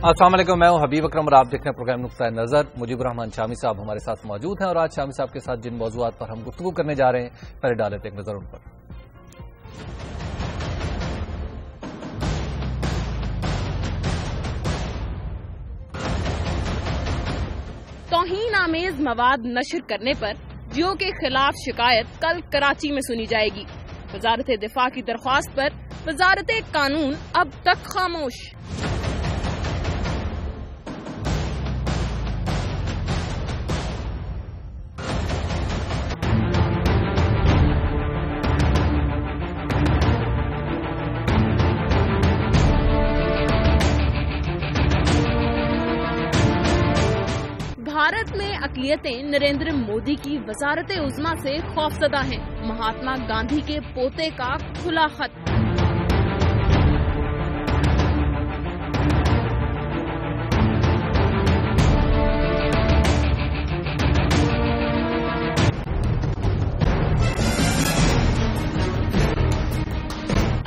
अस्सलाम वालेकुम, मैं हूं हबीब अकरम और आप देख रहे हैं प्रोग्राम नुक्ता नजर। मुजीबुर रहमान शामी साहब हमारे साथ मौजूद हैं और आज शामी साहब के साथ जिन मौजूआत पर हम गुफ्तगू करने जा रहे हैं, पहले डाल लेते हैं एक नजर उन पर। तौहीन आमेज मवाद नशर करने पर जियो के खिलाफ शिकायत कल कराची में सुनी जाएगी। वजारत दिफा की दरख्वास्त पर वजारत कानून अब तक खामोश। भारत में अक़लियतें नरेंद्र मोदी की वज़ारत उज़्मा से खौफज़दा हैं। महात्मा गांधी के पोते का खुला खत।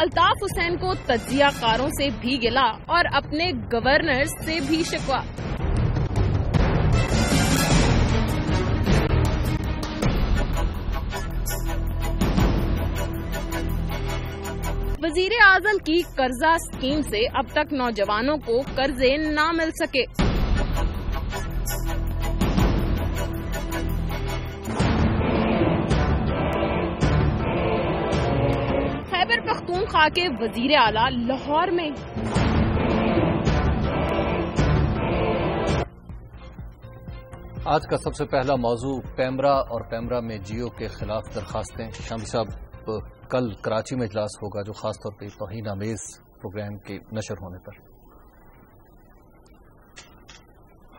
अल्ताफ हुसैन को तज्जिया कारों से भी गिला और अपने गवर्नर से भी शिकवा। वजीर आजम की कर्जा स्कीम से अब तक नौजवानों को कर्जे न मिल सके। खैबर पख्तूनख्वा के वजीर आला लाहौर में। आज का सबसे पहला मौजू पैमरा और पैमरा में जियो के खिलाफ दरखास्तें। शामी साहब, कल कराची में इजलास होगा जो खास तौर पर तौहीन आमेज प्रोग्राम के नशर होने पर।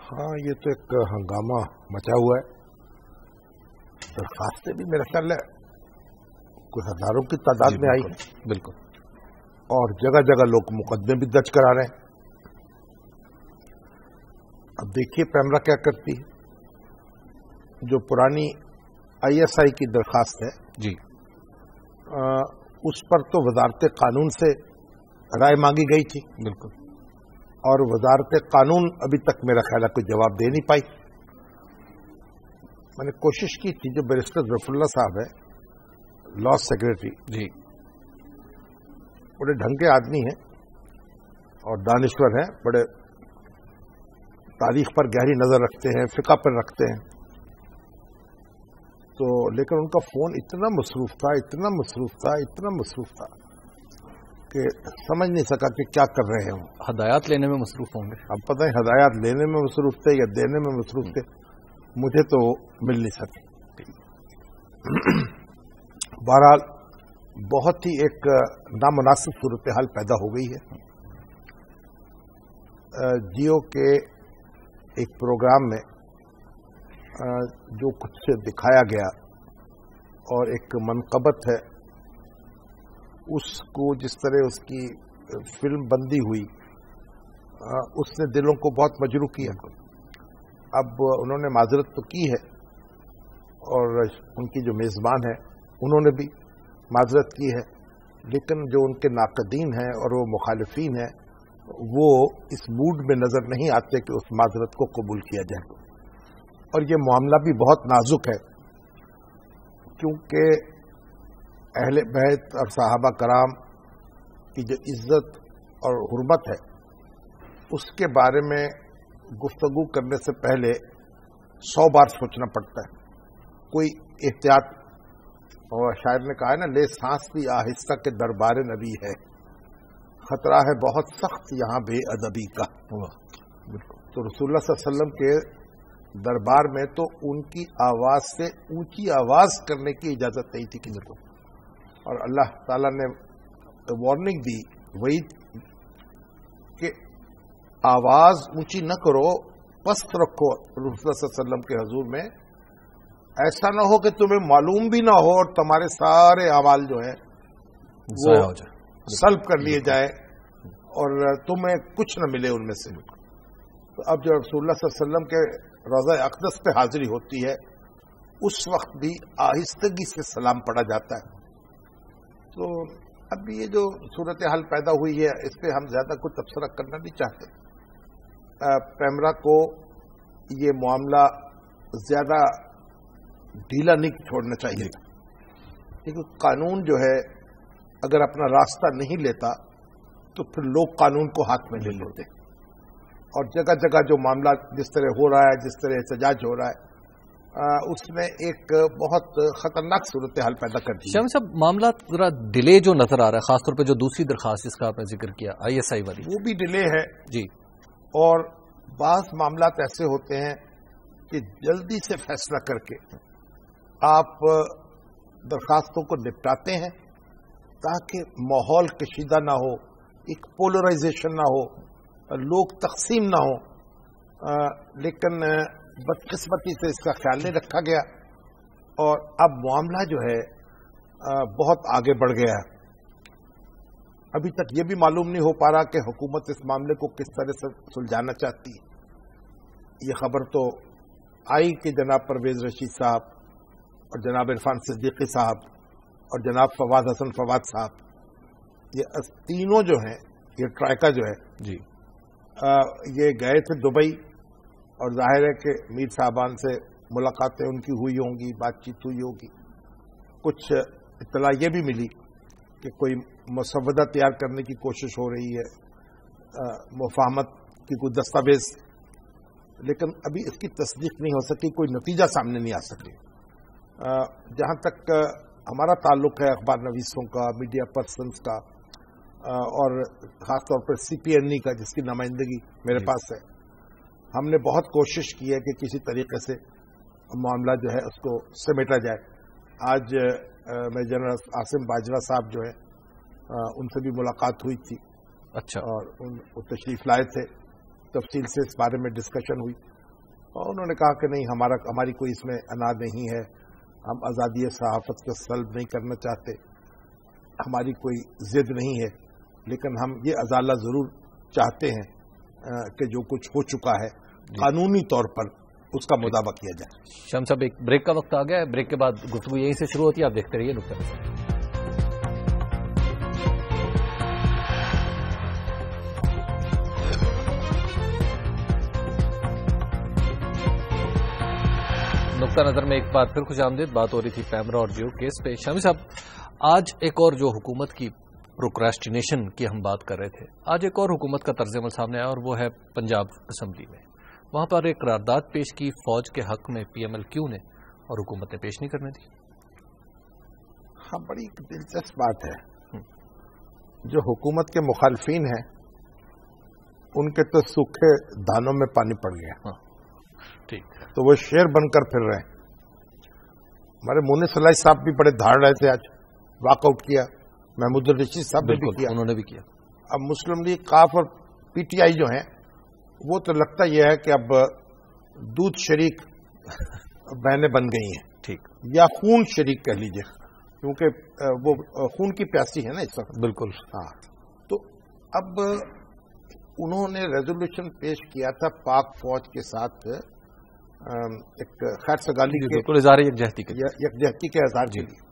हाँ, ये तो एक हंगामा मचा हुआ है। दरखास्तें भी मेरा ख्याल है कुछ हजारों की तादाद में आई है। बिल्कुल। और जगह जगह लोग मुकदमे भी दर्ज करा रहे हैं। अब देखिए पैमरा क्या करती है। जो पुरानी ISI की दरखास्त है जी, उस पर तो वजारत कानून से राय मांगी गई थी। बिल्कुल। और वजारत कानून अभी तक मेरा ख्याल है कोई जवाब दे नहीं पाई। मैंने कोशिश की थी, जो बैरिस्टर ज़फ़रुल्लाह साहब है, लॉ सेक्रेटरी जी, बड़े ढंग के आदमी हैं और दानिश्वर हैं, बड़े तारीख पर गहरी नजर रखते हैं, फिक़ह पर रखते हैं। तो लेकिन उनका फोन इतना मसरूफ था कि समझ नहीं सका कि क्या कर रहे हैं। हदायत लेने में मसरूफ होंगे। अब पता है हदायत लेने में मसरूफ थे या देने में मसरूफ थे, मुझे तो मिल नहीं सके। बहरहाल बहुत ही एक नामुनासिब सूरत हाल पैदा हो गई है। जियो के एक प्रोग्राम में जो कुछ से दिखाया गया और एक मनकबत है, उसको जिस तरह उसकी फिल्म बंदी हुई, उसने दिलों को बहुत मजरूह किया। अब उन्होंने माजरत तो की है और उनकी जो मेज़बान है उन्होंने भी माजरत की है, लेकिन जो उनके नाक़दीन हैं और वो मुखालिफीन हैं, वो इस मूड में नजर नहीं आते कि उस माजरत को कबूल किया जाए। और ये मामला भी बहुत नाजुक है, क्योंकि अहले बैत और सहाबा कराम की जो इज्जत और हुर्मत है, उसके बारे में गुफ्तगू करने से पहले 100 बार सोचना पड़ता है। कोई एहतियात, और शायर ने कहा है ना, ले सांस भी आहिस्ता के दरबार नबी है, खतरा है बहुत सख्त यहाँ बेअदबी का। तो रसूलुल्लाह सल्लल्लाहु अलैहि वसल्लम के दरबार में तो उनकी आवाज से ऊंची आवाज करने की इजाजत नहीं थी किसी को। और अल्लाह ताला ने वार्निंग दी, वही कि आवाज ऊंची न करो, पस्त रखो रसूलुल्लाह सल्लल्लाहु अलैहि वसल्लम के हुजूर में। ऐसा ना हो कि तुम्हें मालूम भी ना हो और तुम्हारे सारे अमाल जो है वो सल्ब कर लिए जाए और तुम्हें कुछ न मिले उनमें से। तो अब जब रसूलुल्लाह सल्लल्लाहु अलैहि वसल्लम के रोज़ा अक़दस पे हाजिरी होती है, उस वक्त भी आहिस्तगी से सलाम पढ़ा जाता है। तो अब ये जो सूरत हाल पैदा हुई है, इस पर हम ज्यादा कुछ तबसरा करना नहीं चाहते, पैमरा को ये मामला ज्यादा ढीला नहीं छोड़ना चाहिए, क्योंकि कानून जो है अगर अपना रास्ता नहीं लेता तो फिर लोग कानून को हाथ में ले लेते, और जगह जगह जो मामला जिस तरह हो रहा है, जिस तरह एहतजाज हो रहा है, उसने एक बहुत खतरनाक सूरत हाल पैदा कर दी। शामी साहब, मामला जरा डिले जो नजर आ रहा है, खासतौर पे जो दूसरी दरखास्त जिसका आपने जिक्र किया ISI वाली, वो भी डिले है जी। और बास मामला ऐसे होते हैं कि जल्दी से फैसला करके आप दरखास्तों को निपटाते हैं ताकि माहौल कशीदा ना हो, एक पोलराइजेशन ना हो, लोग तकसीम ना हो, लेकिन बदकिस्मती से इसका ख्याल नहीं रखा गया और अब मामला जो है बहुत आगे बढ़ गया है। अभी तक ये भी मालूम नहीं हो पा रहा कि हुकूमत इस मामले को किस तरह से सुलझाना चाहती है। ये खबर तो आई कि जनाब परवेज रशीद साहब और जनाब इरफान सिद्दीकी साहब और जनाब फवाद हसन फवाद साहब, ये तीनों जो हैं, ये ट्राइका जो है जी, ये गए थे दुबई, और जाहिर है कि मीर साहबान से मुलाकातें उनकी हुई होंगी, बातचीत हुई होगी। कुछ इत्तला ये भी मिली कि कोई मसवदा तैयार करने की कोशिश हो रही है, मुफाहमत की कोई दस्तावेज, लेकिन अभी इसकी तस्दीक नहीं हो सकी, कोई नतीजा सामने नहीं आ सके। जहां तक हमारा ताल्लुक है अखबार नवीसों का, मीडिया पर्सन्स का, और खासतौर पर CPNE का, जिसकी नुमाइंदगी मेरे पास है, हमने बहुत कोशिश की है कि किसी तरीके से मामला जो है उसको समेटा जाए। आज मैं जनरल आसिम बाजवा साहब जो है उनसे भी मुलाकात हुई थी। अच्छा। और वो तशरीफ लाए थे, तफसील से इस बारे में डिस्कशन हुई, और उन्होंने कहा कि नहीं, हमारी कोई इसमें अना नहीं है, हम आज़ादी सहाफ़त को सल्ब नहीं करना चाहते, हमारी कोई जिद नहीं है, लेकिन हम ये अजाला जरूर चाहते हैं कि जो कुछ हो चुका है कानूनी तौर पर उसका मुदावा किया जाए। शाम साहब, एक ब्रेक का वक्त आ गया है, ब्रेक के बाद गुफ्तगू यहीं से शुरू होती है, आप देखते रहिए नुक्ता। नुक्ता नजर में एक बार फिर खुशामदीद। बात हो रही थी पैमरा और जियो केस पे। शामी साहब, आज एक और जो हुकूमत की प्रोक्रेस्टिनेशन की हम बात कर रहे थे, आज एक और हुकूमत का तर्ज अमल सामने आया, और वो है पंजाब असम्बली में। वहां पर एक करारदाद पेश की फौज के हक में PMLQ ने, और हुकूमत ने पेश नहीं करने दी। हाँ, बड़ी दिलचस्प बात है। जो हुकूमत के मुखालफीन हैं उनके तो सूखे दानों में पानी पड़ गया। हाँ, ठीक। तो वो शेर बनकर फिर रहे हैं। हमारे मुन्नी सलाई साहब भी बड़े धाड़ रहे थे, आज वॉकआउट किया। महमूद रशीद साहब ने भी किया, उन्होंने भी किया। अब मुस्लिम लीग, काफ और PTI जो हैं, वो तो लगता यह है कि अब दूध शरीक बहनें बन गई हैं, ठीक, या खून शरीक कह लीजिए, क्योंकि वो खून की प्यासी है ना इस वक्त। बिल्कुल। हाँ, तो अब उन्होंने रेजोल्यूशन पेश किया था पाक फौज के साथ एक खैर सगाली के, बिल्कुल, इज़हार यकजहती के इज़हार के लिए।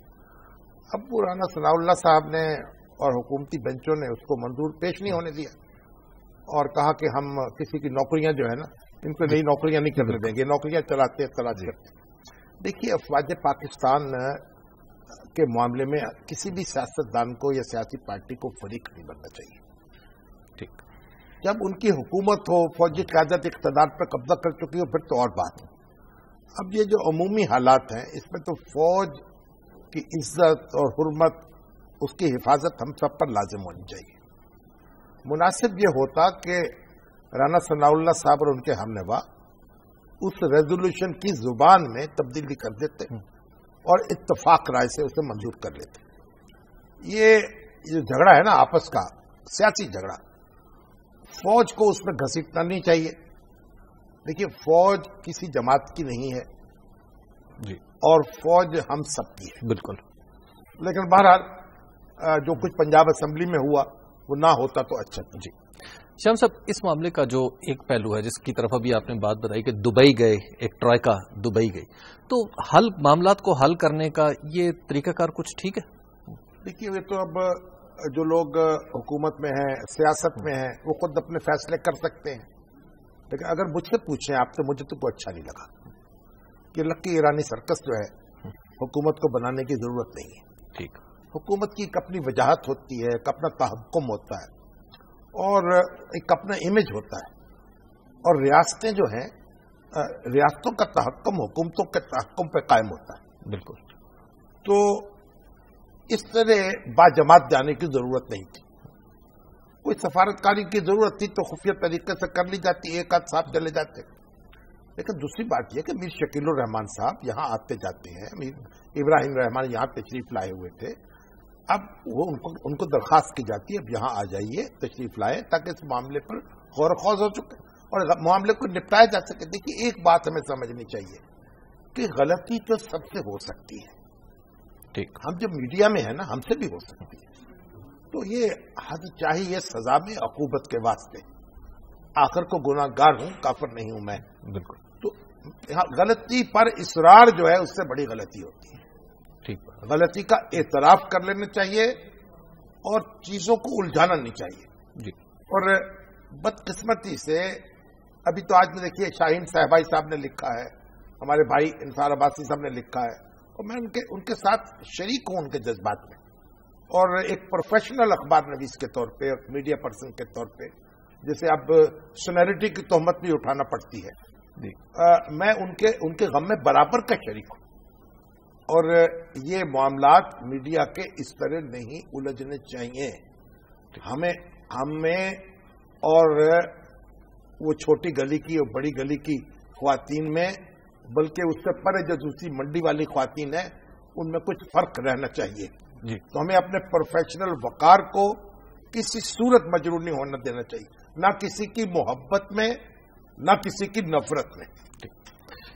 अब वो राना सनाउल्लाह साहब ने और हुकूमती बेंचों ने उसको मंजूर पेश नहीं होने दिया, और कहा कि हम किसी की नौकरियां जो है ना, इनको नई नौकरियां नहीं करने देंगे, नौकरियां चलाते तलाश करते। देखिए, अफवाज पाकिस्तान के मामले में किसी भी सियासतदान को या सियासी पार्टी को फरीक नहीं बनना चाहिए। ठीक, जब उनकी हुकूमत हो, फौजी क़यादत इक़्तिदार पर कब्जा कर चुकी हो, फिर तो और बात है। अब ये जो अमूमी हालात हैं, इसमें तो फौज की इज्जत और हुर्मत, उसकी हिफाजत हम सब पर लाजिम होनी चाहिए। मुनासिब ये होता कि राना सनाउल्लाह साहब और उनके हमनवा उस रेजोल्यूशन की जुबान में तब्दीली कर देते और इत्तफाक राय से उसे मंजूर कर लेते। ये झगड़ा है ना आपस का, सियासी झगड़ा, फौज को उसमें घसीटना नहीं चाहिए। देखिए, फौज किसी जमात की नहीं है जी, और फौज हम सब की है। बिल्कुल। लेकिन बहरहाल जो कुछ पंजाब असेंबली में हुआ वो ना होता तो अच्छा था। जी, श्याम साहब, इस मामले का जो एक पहलू है जिसकी तरफ अभी आपने बात बताई कि दुबई गए, एक ट्राइका दुबई गई, तो हल मामलात को हल करने का ये तरीकाकार कुछ ठीक है? देखिए, ये तो अब जो लोग हुकूमत में हैं, सियासत में हैं, वो खुद अपने फैसले कर सकते हैं। لیکن اگر مجھ سے پوچھیں آپ سے، مجھے تو کوئی اچھا نہیں لگا کہ لکی ایرانی سرکس جو ہے حکومت کو بنانے کی ضرورت نہیں ہے. ٹھیک. حکومت کی ایک اپنی وجاہت ہوتی ہے، ایک اپنا تحکم ہوتا ہے اور ایک اپنا امیج ہوتا ہے. اور ریاستیں جو ہیں، ریاستوں کا تحکم حکومتوں کے تحکم پہ قائم ہوتا ہے. بالکل. تو اس طرح باجماعت جانے کی ضرورت نہیں تھی. کوئی سفارتکاری کی ضرورت تھی تو خفیہ طریقے سے کر لی جاتی، ایک آدھ صاحب چلے جاتے. لیکن دوسری بات یہ کہ میر شکیل الرحمان صاحب یہاں آتے جاتے ہیں، میر ابراہیم رحمان یہاں تشریف لائے ہوئے تھے. اب وہ ان کو درخواست کی جاتی ہے اب یہاں آ جائیے، تشریف لائے تاکہ اس معاملے پر غور و خوض ہو چکے اور معاملے کو نپٹایا جا سکے. دیکھیے ایک بات ہمیں سمجھنی چاہیے کہ غلطی تو سب سے ہو سکتی ہے. ٹھیک. ہم جب میڈیا میں ہیں نا، ہم سے بھی ہو سکتی ہے. تو یہ حد چاہیے سزا میں عقوبت کے واسطے. آخر کو گناہ گار ہوں، کافر نہیں ہوں میں. بالکل. تو غلطی پر اصرار جو ہے اس سے بڑی غلطی ہوتی ہے. ٹھیک. غلطی کا اعتراف کر لینا چاہیے اور چیزوں کو الجھانا نہیں چاہیے. جی. اور بدقسمتی سے ابھی تو آج میں دیکھیے شاہین صاحبائی صاحب نے لکھا ہے، ہمارے بھائی انصار عباسی صاحب نے لکھا ہے اور میں ان کے ساتھ شریک ہوں ان کے جذبات میں. اور ایک پروفیشنل اخبار نویس کے طور پہ، میڈیا پرسن کے طور پہ، جسے اب سینیرٹی کی تہمت بھی اٹھانا پڑتی ہے، میں ان کے غم میں برابر کا شریک ہوں. اور یہ معاملات میڈیا کے اس طرح نہیں الجھنے چاہیے. ہمیں اور وہ چھوٹی گلی کی اور بڑی گلی کی خواتین میں، بلکہ اس سے پرے جو دوسری منڈی والی خواتین ہیں ان میں کچھ فرق رہنا چاہیے. جی. تو ہمیں اپنے پروفیشنل وقار کو کسی صورت مجروح نہیں ہونا دینا چاہیے، نہ کسی کی محبت میں نہ کسی کی نفرت میں.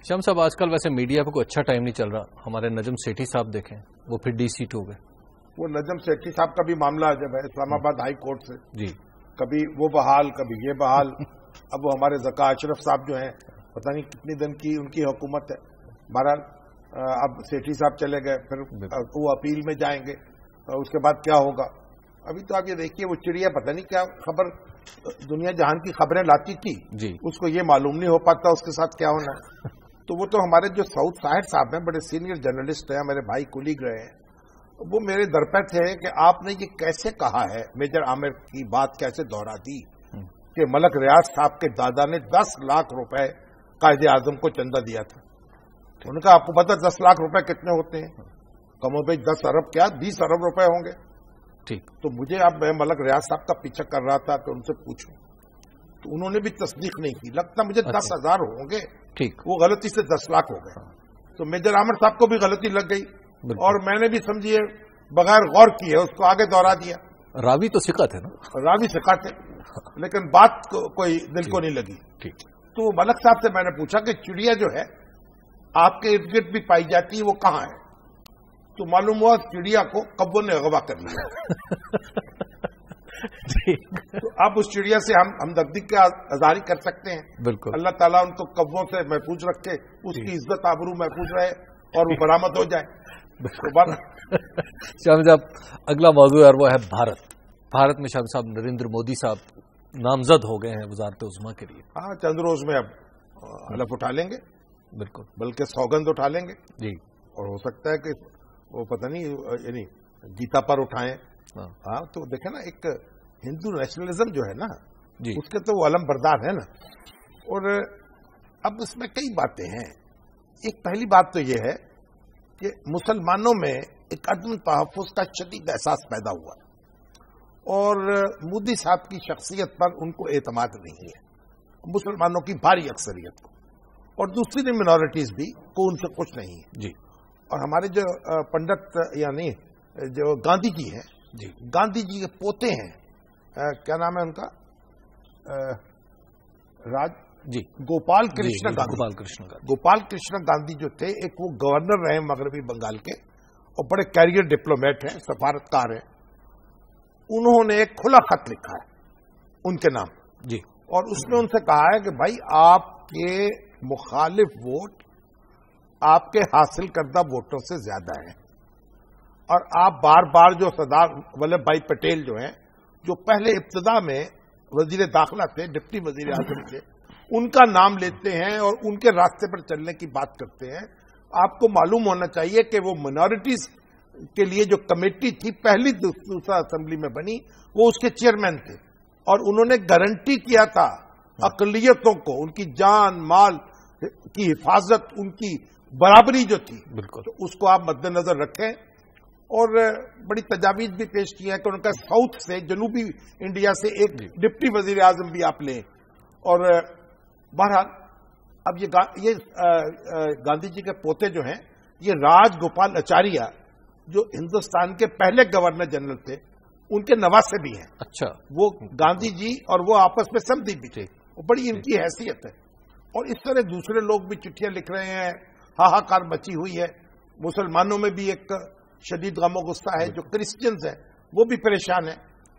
شام صاحب آج کل ویسے میڈیا پہ کوئی اچھا ٹائم نہیں چل رہا. ہمارے نجم سیٹھی صاحب دیکھیں، وہ پھر ڈی سی ٹو گئے. وہ نجم سیٹھی صاحب کا بھی معاملہ جب ہے اسلام آباد ہائی کورٹ سے، جی، کبھی وہ بحال کبھی یہ بحال. اب وہ ہمارے ذکا اشرف صاحب جو ہیں پتہ نہیں کتنی دن کی ان کی حکومت ہے. بہرحال اب سیٹھی صاحب چلے گئے، پھر وہ اپیل میں جائیں گے، اس کے بعد کیا ہوگا. ابھی تو آپ یہ دیکھیے وہ چڑیا پتہ نہیں کیا خبر دنیا جہان کی خبریں لاتی تھی، جی، اس کو یہ معلوم نہیں ہو پاتا اس کے ساتھ کیا ہونا ہے. تو وہ تو ہمارے جو سعود طاہر صاحب ہیں، بڑے سینئر جرنلسٹ ہیں، میرے بھائی کولیگ رہے ہیں، وہ میرے در پہ تھے کہ آپ نے یہ کیسے کہا ہے، میجر عامر کی بات کیسے دہرا دی کہ ملک ریاض صاحب کے دادا نے 10 لاکھ روپے قائد اعظم کو چندہ دیا تھا. ان کا آپ کو پتا 10 لاکھ روپے کتنے ہوتے ہیں؟ کم و بیش 10 ارب کیا 20 ارب روپے ہوں گے. ٹھیک. تو مجھے اب میں ملک ریاض صاحب کا پیچھا کر رہا تھا کہ ان سے پوچھوں، تو انہوں نے بھی تصدیق نہیں کی. لگتا مجھے 10,000 ہوں گے. ٹھیک. وہ غلطی سے 10 لاکھ ہو گئے. تو میجر عامر صاحب کو بھی غلطی لگ گئی اور میں نے بھی سمجھیے بغیر غور کیے اس کو آگے دوہرا دیا. راوی تو ثقہ تھے نا؟ راوی ثقہ تھے، لیکن بات کوئی دل کو نہیں لگی. ٹھیک. تو ملک صاحب سے میں نے پوچھا کہ چڑیا جو ہے آپ کے ارد گرد بھی پائی جاتی ہے وہ کہاں ہے؟ تو معلوم ہوا چڑیا کو کبوں نے اغوا کر لیا. تو اب اس چڑیا سے ہم ہمدردی کا اظہار کر سکتے ہیں. بالکل. اللہ تعالیٰ ان کو کبوں سے محفوظ رکھے، اس کی عزت آبرو محفوظ رہے اور وہ برآمد ہو جائے. شامی صاحب اگلا موضوع ہے وہ ہے بھارت میں شامی صاحب نریندر مودی صاحب نامزد ہو گئے ہیں وزارت عظمیٰ کے لیے. ہاں، چند روز میں اب حلف اٹھا لیں گے. بالکل. بلکہ سوگند اٹھا لیں گے. جی. اور ہو سکتا ہے کہ وہ پتہ نہیں یعنی گیتا پر اٹھائیں. ہاں تو دیکھیں نا، ایک ہندو نیشنلزم جو ہے نا، جی، اس کے تو وہ علم بردار ہے نا. اور اب اس میں کئی باتیں ہیں. ایک پہلی بات تو یہ ہے کہ مسلمانوں میں ایک عدم تحفظ کا شدید احساس پیدا ہوا اور مودی صاحب کی شخصیت پر ان کو اعتماد نہیں ہے، مسلمانوں کی بھاری اکثریت کو، اور دوسری منارٹیز بھی کو ان سے کچھ نہیں ہے. جی. اور ہمارے جو پنڈت یعنی جو گاندھی جی ہیں، جی، گاندھی جی کے پوتے ہیں، کیا نام ہے ان کا؟ جی، گوپال کرشن گاندھی. گوپال کرشن گاندھی جو تھے، ایک وہ گورنر رہے مغربی بنگال کے اور بڑے کیریئر ڈپلومیٹ ہیں، سفارتکار ہیں. انہوں نے ایک کھلا خط لکھا ہے ان کے نام. جی. اور اس میں ان سے کہا ہے کہ بھائی آپ کے مخالف ووٹ آپ کے حاصل کردہ ووٹوں سے زیادہ ہیں، اور آپ بار بار جو سردار ولبھ بھائی پٹیل جو ہیں، جو پہلے ابتدا میں وزیر داخلہ تھے، ڈپٹی وزیر اعظم تھے، ان کا نام لیتے ہیں اور ان کے راستے پر چلنے کی بات کرتے ہیں. آپ کو معلوم ہونا چاہیے کہ وہ منارٹیز کے لیے جو کمیٹی تھی پہلی دوسرا اسمبلی میں بنی وہ اس کے چیئرمین تھے اور انہوں نے گارنٹی کیا تھا اقلیتوں کو ان کی جان مال کی حفاظت ان کی برابری جو تھی بالکل تو اس کو آپ مد نظر رکھیں. اور بڑی تجاویز بھی پیش کی ہیں کہ ان کا ساؤتھ سے جنوبی انڈیا سے ایک ڈپٹی وزیر اعظم بھی آپ لیں. اور بہرحال اب یہ گاندھی جی کے پوتے جو ہیں یہ راج گوپال اچاریہ جو ہندوستان کے پہلے گورنر جنرل تھے ان کے نواسے بھی ہیں. اچھا. وہ گاندھی جی اور وہ آپس میں سمدھی بھی تھے. بڑی ان کی حیثیت ہے. اور اس طرح دوسرے لوگ بھی چٹھیاں لکھ رہے ہیں. ہاہاکار مچی ہوئی ہے. مسلمانوں میں بھی ایک شدید غم و غصہ ہے. جو کرسچنز ہیں وہ بھی پریشان ہیں.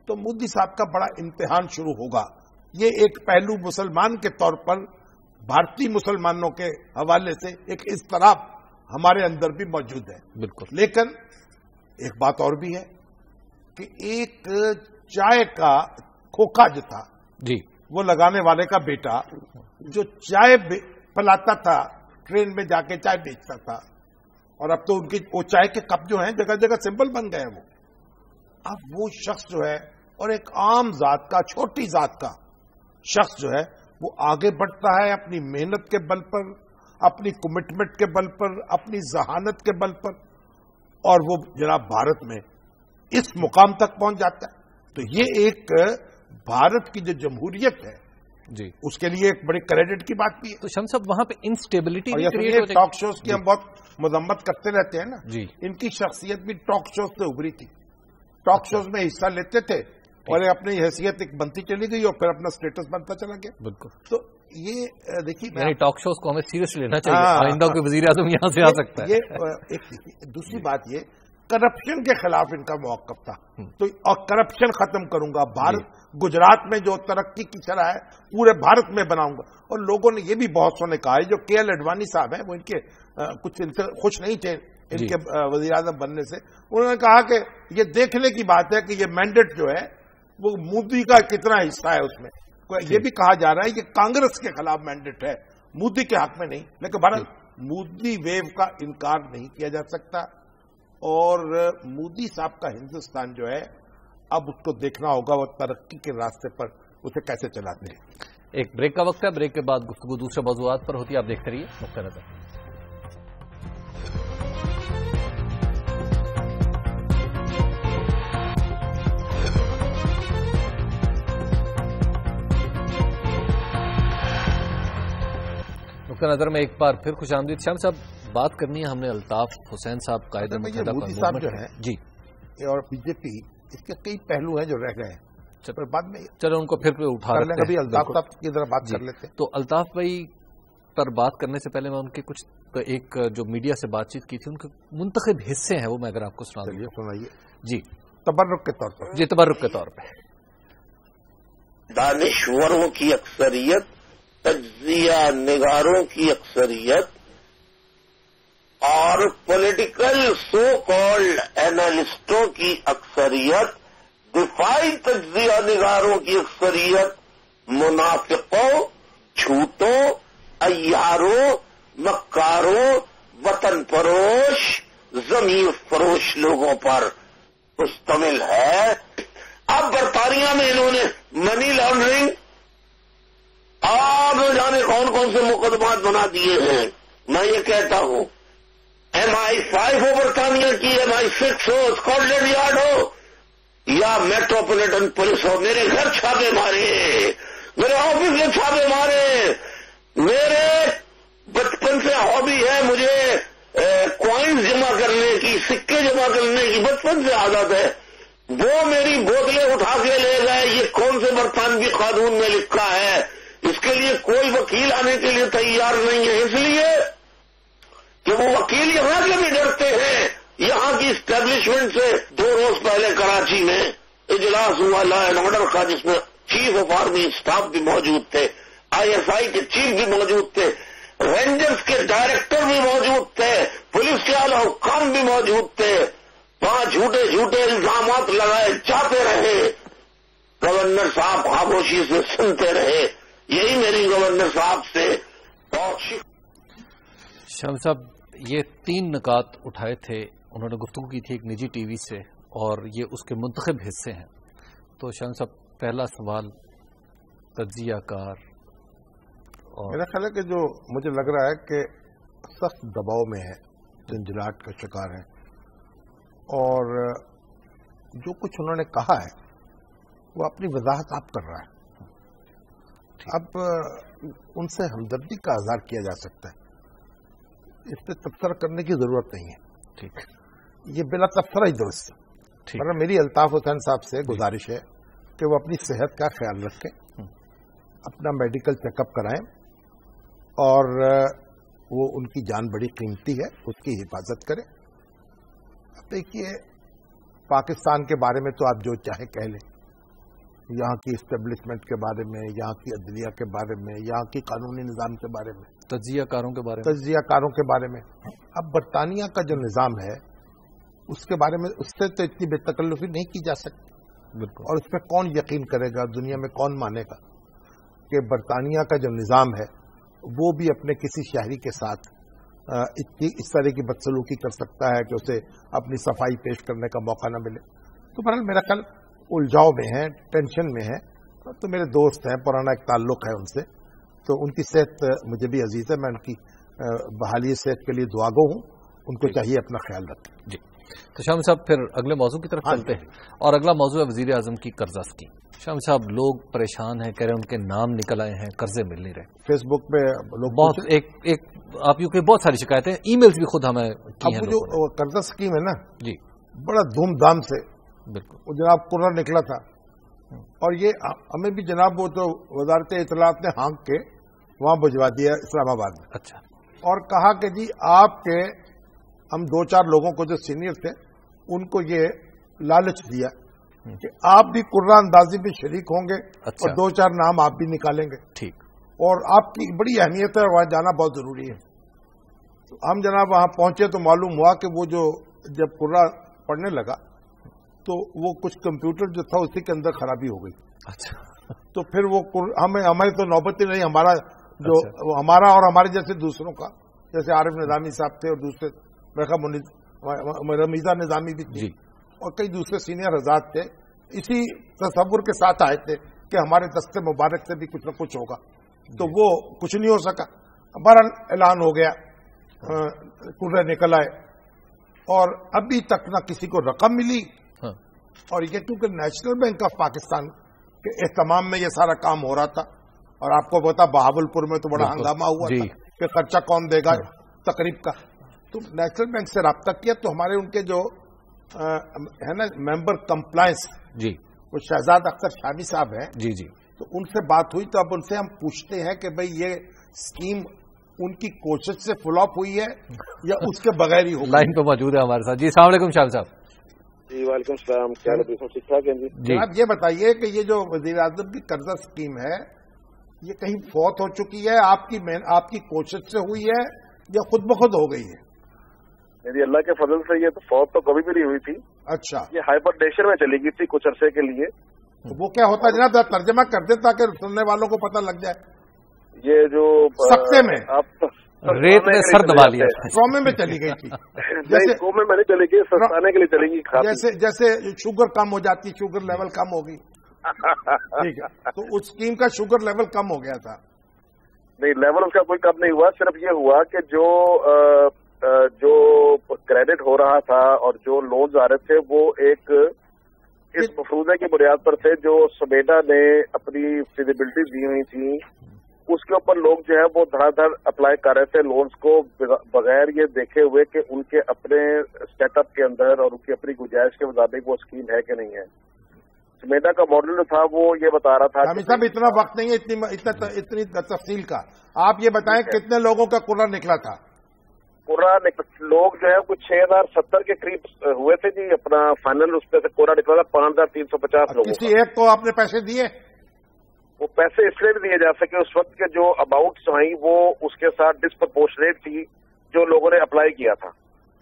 تو مودی صاحب کا بڑا امتحان شروع ہوگا. یہ ایک پہلو مسلمان کے طور پر بھارتی مسلمانوں کے حوالے سے ایک اضطراب ہمارے اندر بھی موجود ہے. بالکل. لیکن ایک بات اور بھی ہے کہ ایک چائے کا کھوکھا جو تھا جی وہ لگانے والے کا بیٹا جو چائے پلاتا تھا ٹرین میں جا کے چائے بیچتا تھا اور اب تو ان کی وہ چائے کے کپ جو ہیں جگہ جگہ سمبل بن گئے وہ. اب وہ شخص جو ہے اور ایک عام ذات کا چھوٹی ذات کا شخص جو ہے وہ آگے بڑھتا ہے اپنی محنت کے بل پر اپنی کمٹمنٹ کے بل پر اپنی ذہانت کے بل پر اور وہ جناب بھارت میں اس مقام تک پہنچ جاتا ہے. تو یہ ایک بھارت کی جو جمہوریت ہے جی اس کے لیے ایک بڑی کریڈٹ کی بات بھی ہے. تو شمس صاحب وہاں پہ انسٹیبلٹی ٹاک شوز کی ہم بہت مذمت کرتے رہتے ہیں نا جی ان کی شخصیت بھی ٹاک شوز سے ابھری تھی. ٹاک شوز میں حصہ لیتے تھے اور اپنی حیثیت ایک بنتی چلی گئی اور پھر اپنا سٹیٹس بنتا چلا گیا. بالکل. تو یہ دیکھیے ٹاک شوز کو ہمیں سیریس لینا چاہیے. آئندہ کوئی وزیر اعظم یہاں سے آ سکتا ہے. یہ دوسری بات یہ کرپشن کے خلاف ان کا موقف تھا. تو اور کرپشن ختم کروں گا. بھارت گجرات میں جو ترقی کی شرح ہے پورے بھارت میں بناؤں گا. اور لوگوں نے یہ بھی بہت سو نے کہا ہے جو کے ایل اڈوانی صاحب ہیں وہ ان کے کچھ ان سے خوش نہیں تھے ان کے وزیر اعظم بننے سے. انہوں نے کہا کہ یہ دیکھنے کی بات ہے کہ یہ مینڈیٹ جو ہے وہ مودی کا کتنا حصہ ہے اس میں. یہ بھی کہا جا رہا ہے کہ کانگریس کے خلاف مینڈیٹ ہے مودی کے حق میں نہیں. لیکن بہرحال مودی ویو کا انکار نہیں کیا جا سکتا اور مودی صاحب کا ہندوستان جو ہے اب اس کو دیکھنا ہوگا وہ ترقی کے راستے پر اسے کیسے چلاتے ہیں. ایک بریک کا وقت ہے. بریک کے بعد گفتگو دوسرے موضوعات پر ہوتی ہے. آپ دیکھتے رہیے نقطہ نظر. نقطہ نظر میں ایک بار پھر خوش آمدید. شام صاحب بات کرنی ہے ہم نے الطاف حسین صاحب قائد متحدہ مودی صاحب جو ہے جی اور بی جے پی اس کے کئی پہلو ہیں جو رہ گئے ہیں. بعد میں چلو ان کو پھر اٹھا لیں. ابھی الطاف صاحب کی ذرا بات کر لیتے ہیں. تو الطاف بھائی پر بات کرنے سے پہلے میں ان کے کچھ ایک جو میڈیا سے بات چیت کی تھی ان کے منتخب حصے ہیں وہ میں اگر آپ کو سنائیے جی تبرک کے طور پر. جی تبرک کے طور پہ دانشوروں کی اکثریت تجزیہ نگاروں کی اکثریت اور پولیٹیکل سو کالڈ اینالسٹوں کی اکثریت دفاعی تجزیہ نگاروں کی اکثریت منافقوں جھوٹوں عیاروں مکاروں وطن فروش ضمیر فروش لوگوں پر مشتمل ہے. اب برطانیہ میں انہوں نے منی لانڈرنگ اور جانے کون کون سے مقدمات بنا دیے ہیں. میں یہ کہتا ہوں MI5 ہو برطانیہ کی MI6 ہو اسکاٹ لینڈ یارڈ ہو یا میٹروپولیٹن پولیس ہو میرے گھر چھاپے مارے میرے آفس میں چھاپے مارے. میرے بچپن سے ہابی ہے مجھے کوائنز جمع کرنے کی سکے جمع کرنے کی بچپن سے عادت ہے. وہ میری بوتلیں اٹھا کے لے گئے. یہ کون سے برطانوی قانون میں لکھا ہے؟ اس کے لیے کوئی وکیل آنے کے لیے تیار نہیں ہے اس لیے کہ وہ وکیل یہاں سے بھی ڈرتے ہیں. یہاں کی اسٹیبلشمنٹ سے 2 روز پہلے کراچی میں اجلاس ہوا لا اینڈ آرڈر کا جس میں چیف آف آرمی اسٹاف بھی موجود تھے ISI کے چیف بھی موجود تھے رینجرز کے ڈائریکٹر بھی موجود تھے پولیس کے اعلی حکام بھی موجود تھے. 5 جھوٹے الزامات لگائے جاتے رہے. گورنر صاحب خاموشی سے سنتے رہے. यही मेरी गवर्नर साहब से बहुत शामी साहब, ये 3 निकात उठाए थे, उन्होंने गुफ्तगू की थी एक निजी टीवी से और ये उसके मुंतखब हिस्से हैं। तो शामी साहब, पहला सवाल तज्जिया कार और मेरा ख्याल है कि जो मुझे लग रहा है कि सख्त दबाव में है, झंझलाहट का शिकार है, और जो कुछ उन्होंने कहा है वो अपनी वजाहत आप कर रहा है। अब उनसे हमदर्दी का इजहार किया जा सकता है, इस पर तबसरा करने की जरूरत नहीं है। ठीक, ये बिला तबसरा ही दुरुस्त है। मगर मेरी अल्ताफ हुसैन साहब से गुजारिश है कि वो अपनी सेहत का ख्याल रखें, अपना मेडिकल चेकअप कराएं, और वो उनकी जान बड़ी कीमती है, उसकी हिफाजत करें। अब देखिए, पाकिस्तान के बारे में तो आप जो चाहे कह लें, यहाँ की इस्टेब्लिशमेंट के बारे में, यहाँ की अदलिया के बारे में, यहाँ की कानूनी निज़ाम के बारे में, तज्जियाकारों के बारे में, तज्जियाकारों के बारे में। अब बरतानिया का जो निज़ाम है उसके बारे में, उससे तो इतनी बेतकल्लुफी नहीं की जा सकती। बिल्कुल। और उस पर कौन यकीन करेगा, दुनिया में कौन मानेगा कि बरतानिया का जो निज़ाम है वो भी अपने किसी शहरी के साथ इस तरह की बदसलूकी कर सकता है कि उसे अपनी सफाई पेश करने का मौका न मिले। तो बहरहाल मेरा ख्याल उलझाव में है, टेंशन में है। तो मेरे दोस्त हैं, पुराना एक ताल्लुक है उनसे, तो उनकी सेहत मुझे भी अजीज है। मैं उनकी बहाली सेहत के लिए दुआगो हूँ, उनको चाहिए अपना ख्याल रखें। जी। तो शामी साहब, फिर अगले मौजू की तरफ चलते हैं, और अगला मौजू है वजीर आजम की कर्जा स्कीम। शामी साहब, लोग परेशान हैं, कह रहे हैं उनके नाम निकल आए हैं, कर्जे मिल नहीं रहे। फेसबुक पे लोग बहुत एक आप यू के बहुत सारी शिकायतें, ईमेल्स भी खुद हमें की हैं। अब जो कर्जा स्कीम है ना जी, बड़ा धूमधाम से बिल्कुल, वो जनाब कुर्रा निकला था, और ये हमें भी जनाब वो तो वजारत इत्तलात ने हाँक के वहां भिजवा दिया इस्लामाबाद में। अच्छा। और कहा कि जी आपके, हम 2-4 लोगों को जो सीनियर थे उनको ये लालच दिया कि आप भी कुर्रा अंदाजी में शरीक होंगे। अच्छा। और 2-4 नाम आप भी निकालेंगे। ठीक। और आपकी बड़ी अहमियत है, वहां जाना बहुत जरूरी है। तो हम जनाब वहां पहुंचे तो मालूम हुआ कि वो जो जब कुर्रा पढ़ने लगा तो वो कुछ कंप्यूटर जो था उसी के अंदर खराबी हो गई। अच्छा। तो फिर वो हमें तो नौबत ही नहीं, हमारा जो हमारा और हमारे जैसे दूसरों का, जैसे आरिफ निजामी साहब थे और दूसरे रमीजा निजामी भी थी और कई दूसरे सीनियर हज़रात थे, इसी तसव्वुर के साथ आए थे कि हमारे दस्ते मुबारक से भी कुछ न कुछ होगा। तो वो कुछ नहीं हो सका। बहरहाल ऐलान हो गया, कुर्रे निकल आए, और अभी तक न किसी को रकम मिली। और ये क्योंकि नेशनल बैंक ऑफ पाकिस्तान के एहतमाम में ये सारा काम हो रहा था, और आपको पता बहावलपुर में तो बड़ा हंगामा हुआ था कि खर्चा कौन देगा तकरीब का। तो नेशनल बैंक से राब्ता किया, तो हमारे उनके जो है ना मेंबर कंप्लायंस, जी, वो शहजाद अख्तर शामी साहब हैं, जी जी, तो उनसे बात हुई। तो अब उनसे हम पूछते हैं कि भाई ये स्कीम उनकी कोशिश से फ्लॉप हुई है या उसके बगैर ही होगी। लाइन पे मौजूद है हमारे साथ। जी, अस्सलाम वालेकुम शामी साहब। जी वालेकुम सलाम, क्या ठीक ठाक है जी। आप ये बताइए कि ये जो वजीर आजम की कर्जा स्कीम है ये कहीं फौत हो चुकी है, आपकी कोशिश से हुई है या खुद ब खुद हो गई है? मेरी अल्लाह के फजल से ये तो फौत तो कभी भी नहीं हुई थी। अच्छा। ये हाइपरटेंशन में चली गई थी कुछ अरसे के लिए। तो वो क्या होता है जनाब, तर्जमा कर दे ताकि सुनने वालों को पता लग जाए। ये जो सख्ते में आप रेत में सर दबा लिया, कौमे में चली गई थी। जैसे कोमे में नहीं चली गई, सस्ताने के लिए चलेंगी। जैसे शुगर कम हो जाती, शुगर लेवल कम होगी। ठीक है, तो उस स्कीम का शुगर लेवल कम हो गया था। नहीं, लेवल उसका कोई कम नहीं हुआ। सिर्फ ये हुआ कि जो क्रेडिट हो रहा था और जो लोन्स आ रहे थे वो एक इस मफरूजे की बुनियाद पर थे जो समेटा ने अपनी फिजिबिलिटी दी हुई थी, उसके ऊपर लोग जो है वो धड़ाधड़ अप्लाई कर रहे थे लोन्स को, बगैर ये देखे हुए कि उनके अपने सेटअप के अंदर और उनकी अपनी गुंजाइश के मुताबिक वो स्कीम है कि नहीं है। समेटा का मॉडल जो था वो ये बता रहा था। शामी साहब, इतना वक्त नहीं है इतनी तफसील का। आप ये बताएं कितने लोगों का कुर्रा निकला था? कोरा लोग जो है कुछ 6070 के करीब हुए थे जी। अपना फाइनल उस पर से कोरा निकला था 5350 लोगों। किसी एक को आपने पैसे दिए? वो पैसे इसलिए भी दिए जा सके, उस वक्त के जो अमाउंट्स आई वो उसके साथ डिस्प्रपोर्शनेट थी जो लोगों ने अप्लाई किया था।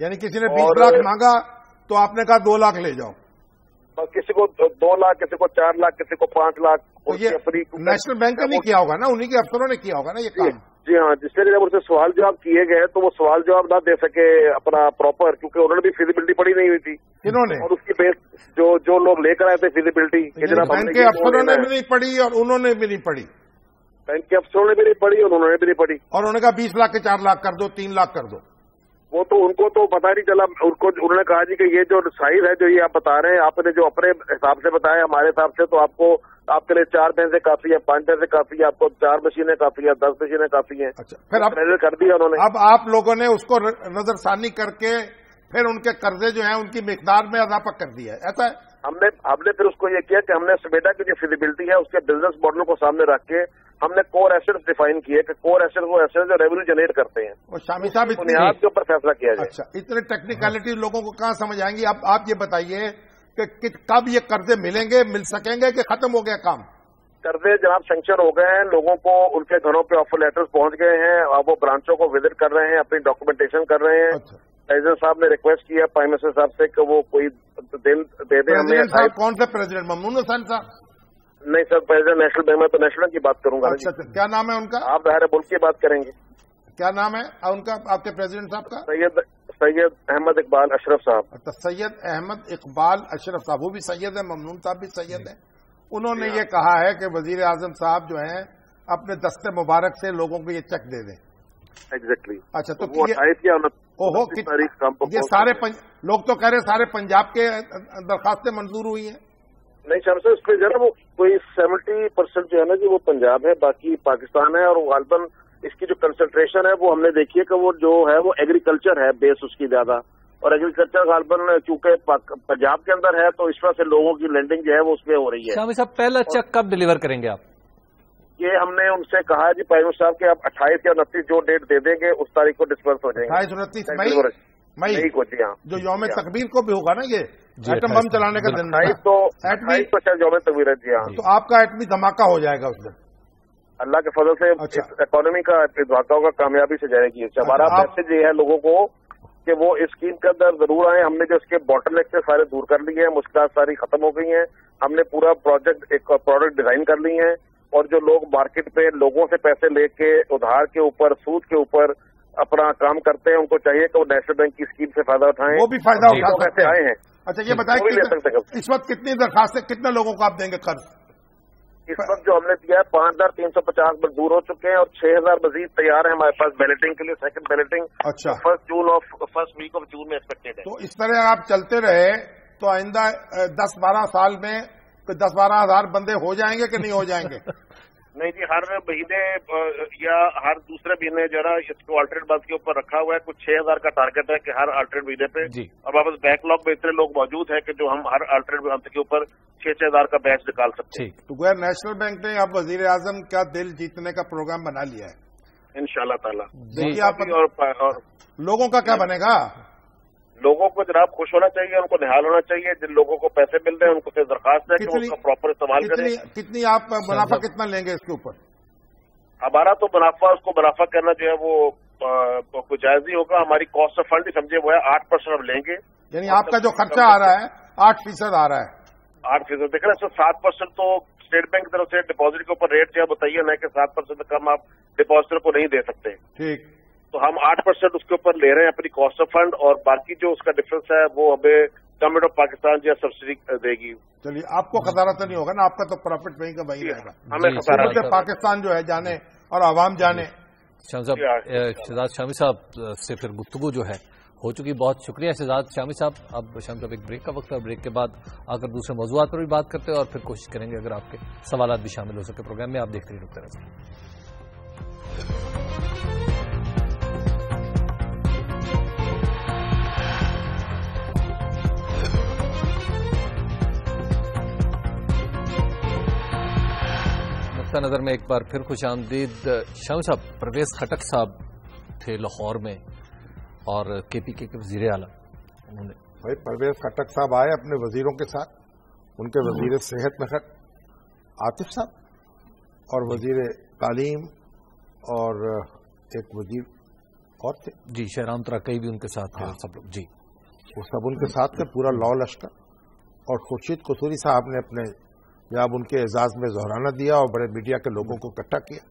यानी किसी ने 20 लाख मांगा तो आपने कहा 2 लाख ले जाओ। किसी को 2 लाख, किसी को 4 लाख, किसी को 5 लाख, ये नेशनल बैंक ने नहीं किया होगा ना, उन्हीं के अफसरों ने किया होगा ना ये काम। जी हाँ, जिससे जब उनसे सवाल जवाब किए गए तो वो सवाल जवाब ना दे सके अपना प्रॉपर, क्योंकि उन्होंने भी फिजिबिलिटी पड़ी नहीं हुई थी। किन्होंने? और उसकी बेस जो लोग लेकर आए थे फिजिबिलिटी, बैंक के अफसरों ने भी नहीं पढ़ी और उन्होंने भी नहीं पढ़ी। बैंक के अफसरों ने भी नहीं पढ़ी और उन्होंने भी नहीं पढ़ी, और उन्होंने कहा 20 लाख के 4 लाख कर दो, 3 लाख कर दो। वो तो उनको तो पता नहीं चला। उन्होंने कहा जी कि ये जो साइज है जो ये आप बता रहे हैं, आपने जो अपने हिसाब से बताया, हमारे हिसाब से तो आपके लिए 4 पैसे काफी है, 5 पैसे काफी है, आपको 4 मशीनें काफी है, 10 मशीनें काफी है। अच्छा, फिर अब क्रेडिट कर दिया उन्होंने। अब आप लोगों ने उसको नजरसानी करके फिर उनके कर्जे जो हैं उनकी मिकदार में इजाफा कर दिया है, ऐसा है? हमने फिर उसको ये किया कि हमने स्वेडा की जो फिजिबिलिटी है उसके बिजनेस मॉडल को सामने रख के हमने कोर एसेट्स डिफाइन किए कि कोर एसेट्स वो एसेट्स जो रेवेन्यू जनरेट करते हैं, और शामी साहब बुनियाद के ऊपर फैसला किया जाए। अच्छा, इतने टेक्निकलिटी लोगों को कहाँ समझ आएंगी? अब आप ये बताइए कि कब ये कर्जे मिलेंगे, मिल सकेंगे कि खत्म हो गया काम? कर्जे जनाब सैंक्शन हो गए हैं, लोगों को उनके घरों पे ऑफर लेटर्स पहुंच गए हैं, अब वो ब्रांचों को विजिट कर रहे हैं, अपनी डॉक्यूमेंटेशन कर रहे हैं। अच्छा, प्रेसिडेंट साहब ने रिक्वेस्ट किया प्राइम मिनिस्टर साहब से कि वो कोई दिन दे दे हमें। साहब कौन से प्रेसिडेंट? ममनून हुसैन साहब? नहीं सर, प्रेसिडेंट नेशनल बैंक में तो नेशनल की बात करूंगा। अच्छा, क्या नाम है उनका? आप ज़ाहिर मुल्क की बात करेंगे। क्या नाम है उनका, आपके प्रेसिडेंट साहब का? सैयद अहमद इकबाल अशरफ साहब। अच्छा, सैयद अहमद इकबाल अशरफ साहब, वो भी सैयद है, ममनून साहब भी सैयद है। उन्होंने ये कहा है कि वजीर आजम साहब जो हैं अपने दस्ते मुबारक से लोगों को ये चेक दे दें। एग्जैक्टली। अच्छा, तो वो 28 या 29 तारीख को ये सारे लोग तो कह रहे सारे पंजाब के दरखास्तें मंजूर हुई हैं। नहीं सर, इस पे जो है वो कोई 70% जो है ना जी वो पंजाब है, बाकी पाकिस्तान है। और गालबन इसकी जो कंसंट्रेशन है वो हमने देखी है कि वो जो है वो एग्रीकल्चर है बेस उसकी ज्यादा, और एग्रीकल्चर गालबन चूंकि पंजाब के अंदर है तो इस वजह से लोगों की लेंडिंग जो है वो उसमें हो रही है। शामी साहब, पहला चेक कब डिलीवर करेंगे आप? ये हमने उनसे कहा जी प्राइम मिनिस्टर साहब के आप 28 या 29 जो डेट दे देंगे उस तारीख को डिस्पर्स हो जाएंगे। 28-29 मई को जी। हाँ, जो यौम तकबीर को भी होगा ना, ये एटम बम चलाने का दिन। 28 तो शायद यौम तकबीर है जी। हाँ, तो आपका एटमी धमाका हो जाएगा उस दिन, अल्लाह के फजल से। अच्छा, इकोनॉमी का धमाका होगा, कामयाबी से जाएगी। हमारा मैसेज ये है लोगों को कि वो इस स्कीम के अंदर जरूर आए। हमने जो इसके बॉटलनेक से सारे दूर कर लिए हैं, मुश्किलात सारी खत्म हो गई हैं। हमने पूरा प्रोडक्ट डिजाइन कर ली है, और जो लोग मार्केट पे लोगों से पैसे लेके उधार के ऊपर, सूद के ऊपर अपना काम करते हैं, उनको चाहिए कि वो नेशनल बैंक की स्कीम से फायदा उठाएं। वो भी फायदा उठा सकते आए हैं। अच्छा, ये बताएं इस वक्त कितनी दरखास्तें, कितने लोगों को आप देंगे कर्ज? इस वक्त जो हमने दिया है 5350 मंजूर हो चुके हैं और 6000 मजीद तैयार है हमारे पास बैलेटिंग के लिए, सेकंड बैलेटिंग। अच्छा, फर्स्ट वीक ऑफ जून में एक्सपेक्टेड है। तो इस तरह आप चलते रहे तो आइंदा 10-12 साल में 10-12 हजार बंदे हो जाएंगे कि नहीं हो जाएंगे? नहीं जी, हर महीने या हर दूसरे महीने जो है इसको अल्टरनेट मंथ के ऊपर रखा हुआ है। कुछ 6000 का टारगेट है कि हर अल्टरनेट महीने पे जी। और वापस बैकलॉग में इतने लोग मौजूद हैं कि जो हम हर अल्टरनेट मंथ के ऊपर 6,000 का बैच निकाल सकते हैं। तो गैर नेशनल बैंक ने अब वजीर आजम का दिल जीतने का प्रोग्राम बना लिया है इंशाल्लाह ताला। देखिए आप, और लोगों का क्या बनेगा? लोगों को जनाब खुश होना चाहिए, उनको निहाल होना चाहिए। जिन लोगों को पैसे मिल रहे हैं उनको सिर्फ दरखास्त है कि उसका प्रॉपर इस्तेमाल करें। कितनी आप मुनाफा कितना लेंगे इसके ऊपर? हमारा तो उसको मुनाफा करना जो है वो कोई जायज नहीं होगा। हमारी कॉस्ट ऑफ फंड समझे वो है 8% हम लेंगे। यानी आपका जो खर्चा आ रहा है 8% आ रहा है। 8% देख रहे हैं, 7% तो स्टेट बैंक की तरफ से डिपॉजिट के ऊपर रेट जो है बताइए ना कि 7% से कम आप डिपॉजिटर को नहीं दे सकते। ठीक, तो हम 8% उसके ऊपर ले रहे हैं अपनी कॉस्ट ऑफ फंड, और बाकी जो उसका डिफरेंस है वो हमें गवर्नमेंट ऑफ पाकिस्तान जो सब्सिडी देगी। चलिए, आपको खसारा तो नहीं होगा ना? आपका तो प्रॉफिट वहीं का वही रहेगा। हमें खसारा पाकिस्तान जो है जाने और आवाम जाने। शहजाद शामी साहब से फिर गुफ्तगू जो है हो चुकी, बहुत शुक्रिया शहजाद शामी साहब। अब शाम साहब एक ब्रेक का वक्त है, ब्रेक के बाद आकर दूसरे मौजूदात पर भी बात करते हैं और फिर कोशिश करेंगे अगर आपके सवालात भी शामिल हो सके प्रोग्राम में। आप देखते रहिए रुकते रहिए। नजर में एक बार फिर खुश आमदीद। शामी साहब, परवेज खटक साहब थे लाहौर में और केपीके के वजीर आला। उन्होंने भाई परवेज खटक साहब आए अपने वजीरों के साथ, उनके वजीर सेहत में आतिफ साहब और वजीर तालीम और एक वजीर और थे जी, शहराम तराकई भी उनके साथ थे। सब लोग जी, वो सब उनके साथ थे, पूरा लॉ लश्कर। और खुर्शीद कसूरी साहब ने अपने جب ان کے اعزاز میں ظہرانہ دیا اور بڑے میڈیا کے لوگوں کو اکٹھا کیا.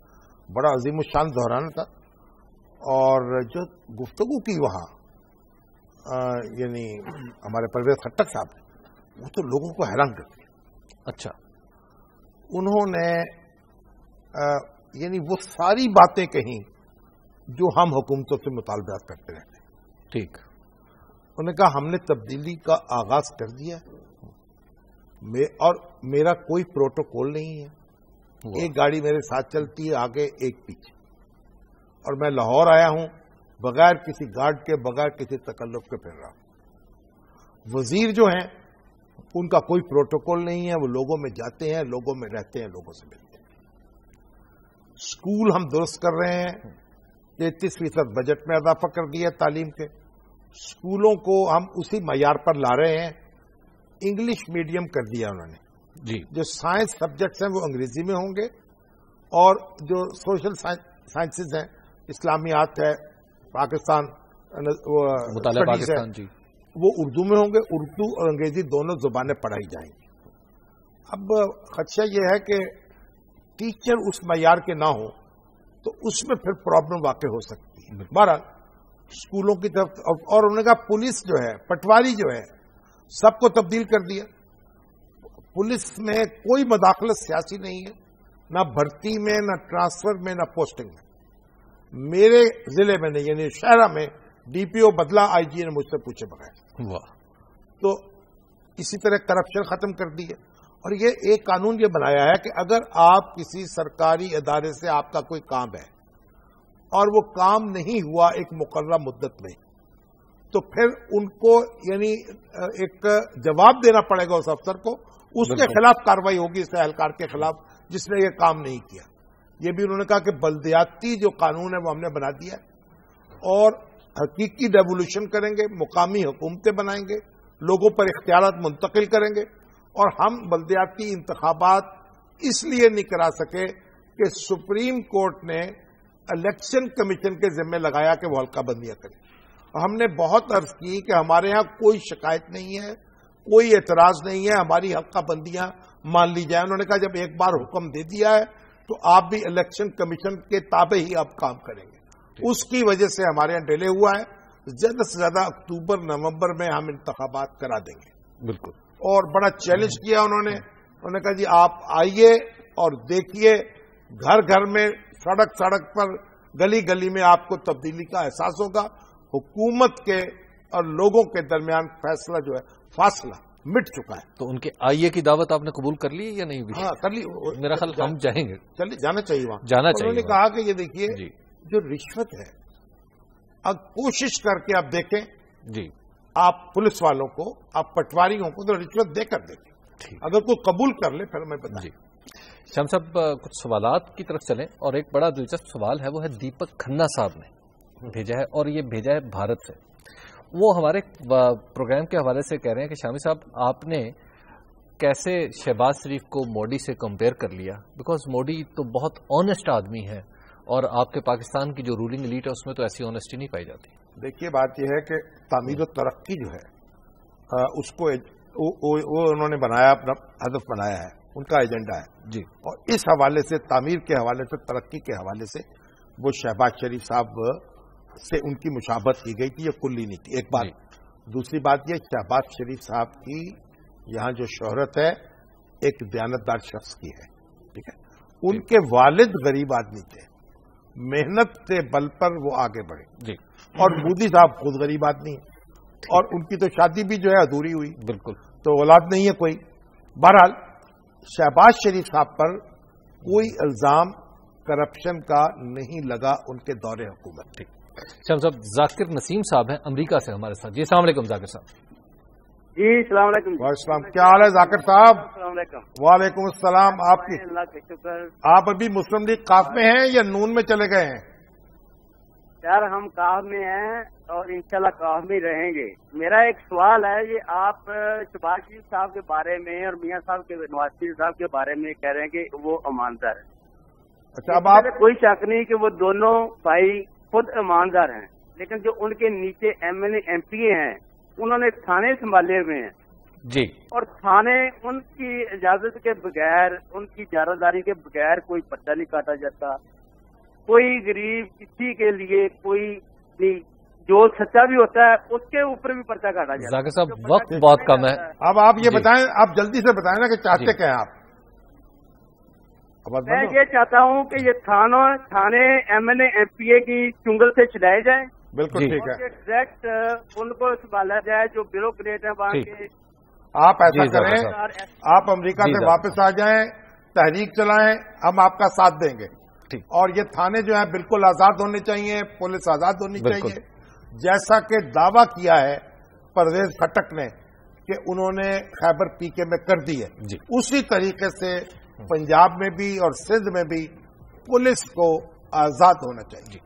بڑا عظیم الشان ظہرانہ تھا. اور جو گفتگو کی وہاں یعنی ہمارے پرویز خٹک صاحب نے، وہ تو لوگوں کو حیران کر دیا. اچھا. انہوں نے یعنی وہ ساری باتیں کہیں جو ہم حکومتوں سے مطالبات کرتے رہتے ہیں. ٹھیک. انہوں نے کہا ہم نے تبدیلی کا آغاز کر دیا اور میرا کوئی پروٹوکول نہیں ہے. ایک گاڑی میرے ساتھ چلتی ہے آگے ایک پیچھے، اور میں لاہور آیا ہوں بغیر کسی گارڈ کے، بغیر کسی تکلف کے پھر رہا ہوں. وزیر جو ہیں ان کا کوئی پروٹوکول نہیں ہے، وہ لوگوں میں جاتے ہیں، لوگوں میں رہتے ہیں، لوگوں سے ملتے ہیں. اسکول ہم درست کر رہے ہیں، 33% بجٹ میں اضافہ کر دیا تعلیم کے. اسکولوں کو ہم اسی معیار پر لا رہے ہیں. انگلش میڈیم کر دیا انہوں نے. جی. جو سائنس سبجیکٹس ہیں وہ انگریزی میں ہوں گے، اور جو سوشل سائنسز ہیں، اسلامیات ہے، پاکستان مطالعہ پاکستان، جی، وہ اردو میں ہوں گے. اردو اور انگریزی دونوں زبانیں پڑھائی جائیں گی. اب خدشہ یہ ہے کہ ٹیچر اس معیار کے نہ ہو تو اس میں پھر پرابلم واقع ہو سکتی ہے. بہرحال اسکولوں کی طرف، اور انہوں نے کہا پولیس جو ہے، پٹواری جو ہے، سب کو تبدیل کر دیا. پولیس میں کوئی مداخلت سیاسی نہیں ہے، نہ بھرتی میں، نہ ٹرانسفر میں، نہ پوسٹنگ میں. میرے ضلع میں نہیں، یعنی شہرہ میں ڈی پی او بدلا، آئی جی نے مجھ سے پوچھے بغیر. واہ. تو اسی طرح کرپشن ختم کر دی ہے. اور یہ ایک قانون یہ بنایا ہے کہ اگر آپ کسی سرکاری ادارے سے آپ کا کوئی کام ہے اور وہ کام نہیں ہوا ایک مقررہ مدت میں، تو پھر ان کو یعنی ایک جواب دینا پڑے گا اس افسر کو، اس کے خلاف کارروائی ہوگی اس اہلکار کے خلاف جس نے یہ کام نہیں کیا. یہ بھی انہوں نے کہا کہ بلدیاتی جو قانون ہے وہ ہم نے بنا دیا ہے، اور حقیقی ڈیولیوشن کریں گے، مقامی حکومتیں بنائیں گے، لوگوں پر اختیارات منتقل کریں گے. اور ہم بلدیاتی انتخابات اس لیے نہیں کرا سکے کہ سپریم کورٹ نے الیکشن کمیشن کے ذمہ لگایا کہ وہ حلقہ بندیاں کریں. اور ہم نے بہت عرض کی کہ ہمارے ہاں کوئی شکایت نہیں ہے، کوئی اعتراض نہیں ہے، ہماری حلقہ بندیاں مان لی جائیں. انہوں نے کہا جب ایک بار حکم دے دیا ہے تو آپ بھی الیکشن کمیشن کے تابع ہی آپ کام کریں گے. اس کی وجہ سے ہمارے یہاں ڈیلے ہوا ہے. زیادہ سے زیادہ اکتوبر نومبر میں ہم انتخابات کرا دیں گے. بالکل. اور بڑا چیلنج کیا انہوں نے کہا جی آپ آئیے اور دیکھیے، گھر گھر میں، سڑک سڑک پر، گلی گلی میں آپ کو تبدیلی کا احساس ہوگا. حکومت کے اور لوگوں کے درمیان فیصلہ جو ہے، فاصلہ مٹ چکا ہے. تو ان کے آئیے کی دعوت آپ نے قبول کر لی یا نہیں؟ ہاں کر لی. میرا خیال ہم جائیں گے. چلیے، جانا چاہیے وہاں. جانا چاہیے. انہوں نے کہا کہ یہ دیکھیے جی، جو رشوت ہے، اب کوشش کر کے آپ دیکھیں، جی، آپ پولیس والوں کو، آپ پٹواریوں کو تو رشوت دے کر دیکھیں. اگر کوئی قبول کر لے پھر میں بتائیں. جی. شام صاحب کچھ سوالات کی طرف چلیں، اور ایک بڑا دلچسپ سوال ہے، وہ ہے دیپک کھنہ صاحب نے بھیجا ہے، اور یہ بھیجا ہے بھارت سے. وہ ہمارے پروگرام کے حوالے سے کہہ رہے ہیں کہ شامی صاحب آپ نے کیسے شہباز شریف کو موڈی سے کمپیئر کر لیا، بیکاز موڈی تو بہت آنےسٹ آدمی ہے، اور آپ کے پاکستان کی جو رولنگ ایلیٹ ہے اس میں تو ایسی آنےسٹی نہیں پائی جاتی. دیکھیے بات یہ ہے کہ تعمیر و ترقی جو ہے اس کو وہ انہوں نے بنایا، اپنا ہدف بنایا ہے، ان کا ایجنڈا ہے. جی. اور اس حوالے سے، تعمیر کے حوالے سے، ترقی کے حوالے سے وہ شہباز شریف صاحب سے ان کی مشابہت کی گئی تھی، یہ کلی نہیں تھی. ایک بات. دوسری بات یہ، شہباز شریف صاحب کی یہاں جو شہرت ہے ایک دیانتدار شخص کی ہے. ٹھیک ہے. ان کے والد غریب آدمی تھے، محنت کے بل پر وہ آگے بڑھے. جی. اور مودی صاحب خود غریب آدمی ہیں، اور ان کی تو شادی بھی جو ہے ادھوری ہوئی. بالکل. تو اولاد نہیں ہے کوئی. بہرحال شہباز شریف صاحب پر کوئی الزام کرپشن کا نہیں لگا ان کے دور حکومت. شام صاحب، ذاکر نسیم صاحب ہیں امریکہ سے ہمارے ساتھ. جی السلام علیکم ذاکر صاحب. جی السلام علیکم. وعلیکم السلام. کیا حال ہے ذاکر صاحب؟ السلام علیکم. وعلیکم السلام. آپ کی، اللہ کا شکر. آپ ابھی مسلم لیگ قاف میں ہیں یا نون میں چلے گئے ہیں؟ یار ہم قاف میں ہیں اور انشاءاللہ قاف میں رہیں گے. میرا ایک سوال ہے، یہ آپ شہباز شریف صاحب کے بارے میں اور میاں صاحب کے، نواز شریف صاحب کے بارے میں کہہ رہے ہیں کہ وہ ایماندار ہیں. اچھا، اب آپ، کوئی شک نہیں کہ وہ دونوں بھائی خود ایماندار ہیں، لیکن جو ان کے نیچے M L A M P A ہیں انہوں نے تھانے سنبھالے ہوئے ہیں. جی، اور تھانے ان کی اجازت کے بغیر، ان کی اجازتداری کے بغیر کوئی پرچہ نہیں کاٹا جاتا. کوئی غریب کسی کے لیے کوئی نہیں، جو سچا بھی ہوتا ہے اس کے اوپر بھی پرچہ کاٹا جاتا ہے. ذاکر صاحب وقت بہت کم ہے. اب آپ یہ بتائیں، آپ جلدی سے بتائیں نا کہ چاہتے کیا ہیں آپ؟ میں یہ چاہتا ہوں کہ یہ تھانے M N A M P A کی چنگل سے چلائے جائیں. بالکل ٹھیک ہے. ڈائریکٹ ان کو سنبھالا جائے جو بیوروکریٹ ہیں وہاں کے. آپ ایسا کریں، آپ امریکہ سے واپس آ جائیں، تحریک چلائیں، ہم آپ کا ساتھ دیں گے. اور یہ تھانے جو ہیں بالکل آزاد ہونے چاہیے، پولیس آزاد ہونی چاہیے، جیسا کہ دعویٰ کیا ہے پرویز خٹک نے کہ انہوں نے خیبر پی کے میں کر دی ہے. اسی طریقے سے پنجاب میں بھی اور سندھ میں بھی پولیس کو آزاد ہونا چاہیے.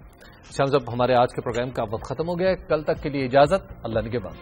شام صاحب، ہمارے آج کے پروگرام کا وقت ختم ہو گیا ہے. کل تک کے لیے اجازت. اللہ نگہبان.